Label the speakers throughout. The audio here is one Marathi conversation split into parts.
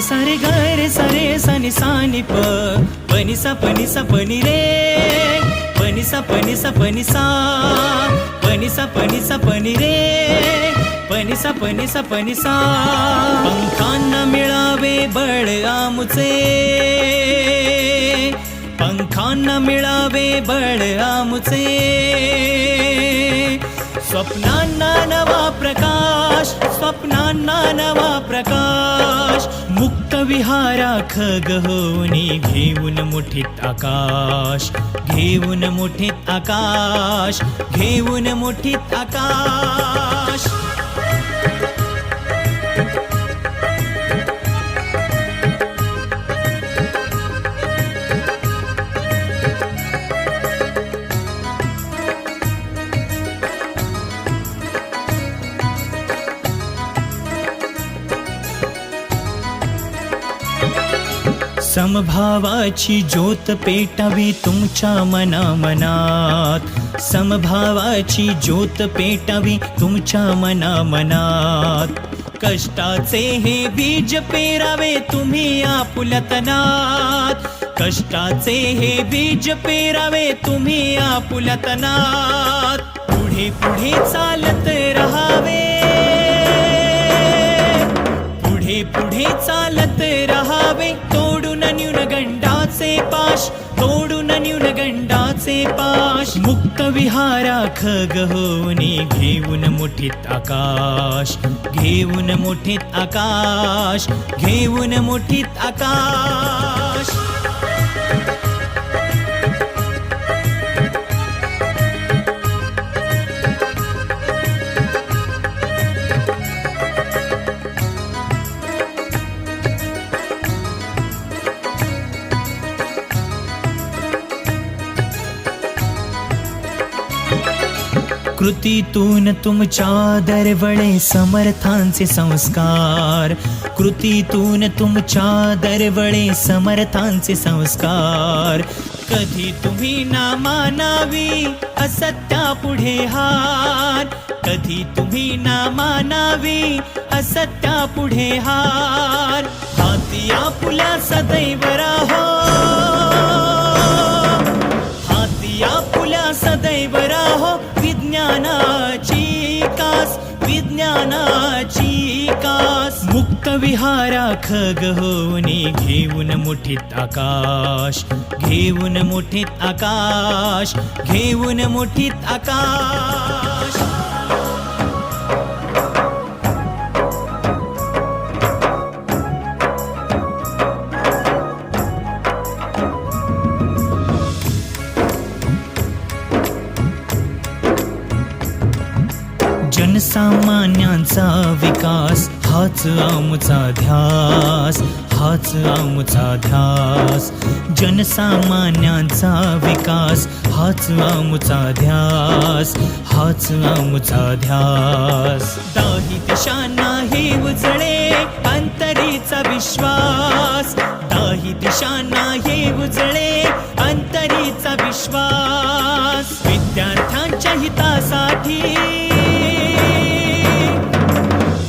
Speaker 1: सारे ग रे सारे सनि सानि प पनि सा पनि सा पनि रे पनि सा पनि सा पनि सा पनि सा पनि सा पनि रे पनि सा पनि सा पनि सा पंखांना मिळावे बळ आमुचे पंखांना मिळावे बळ आमुचे स्वप्नांना नवा प्रकाश स्वप्नांना नवा प्रकाश मुक्त विहाराख गहोनी घेऊन मुठीत आकाश घेऊन मुठीत आकाश घेऊन मुठीत आकाश समभावाची ज्योत पेटावी तुमच्या मनामनात समभावाची ज्योत पेटावी तुमच्या मनामनात कष्टाचे हे बीज पेरावे तुम्ही आपुल्या तनात कष्टाचे हे बीज पेरावे तुम्ही आपुल्या तनात पुढे पुढे चालत रहावे पुढे पुढे चालत रहावे तोडून न्यूनगंडाचे पाश तोडून न्यूनगंडाचे पाश मुक्त विहाराख गहोनी घेऊन मुठीत आकाश घेऊन मुठीत आकाश घेऊन मुठीत आकाश कृतीतून तुमच्या दरवळे समर्थांचे संस्कार कृतीतून तुमच्या दरवळे समर्थांचे संस्कार कधी तुम्ही ना मानावी असत्या पुढे हार कधी तुम्ही ना मानावी असत्या पुढे हार हाती आपुल्या सदैव राहो हाती आपुल्या सदैव राहो विज्ञानाची कास विज्ञानाची कास मुक्त विहाराख गहोनी घेऊन मुठीत आकाश घेऊन मुठीत आकाश घेऊन मुठीत आकाश जनसामान्यांचा विकास हाच आमचा ध्यास हाच आमचा ध्यास जनसामान्यांचा विकास हाच आमचा ध्यास हाच आमचा ध्यास दाही दिशांना हे उजळे अंतरीचा विश्वास दाही दिशांना हे उजळे अंतरीचा विश्वास विद्यार्थ्यांच्या हितासाठी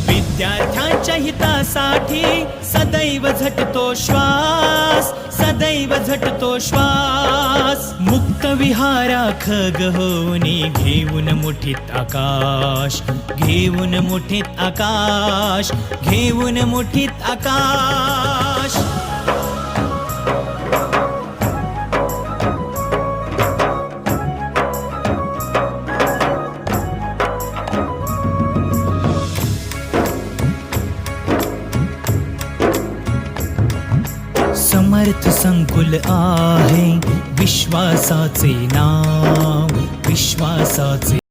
Speaker 1: विद्यार्थ्यांच्या हितासाठी सदैव झटतो श्वास सदैव झटतो श्वास मुक्त विहाराख गहोनी घेऊन मुठीत आकाश घेऊन मुठीत आकाश घेऊन मुठीत आकाश समर्थ संकुल आहे विश्वासाचे नाव विश्वासाचे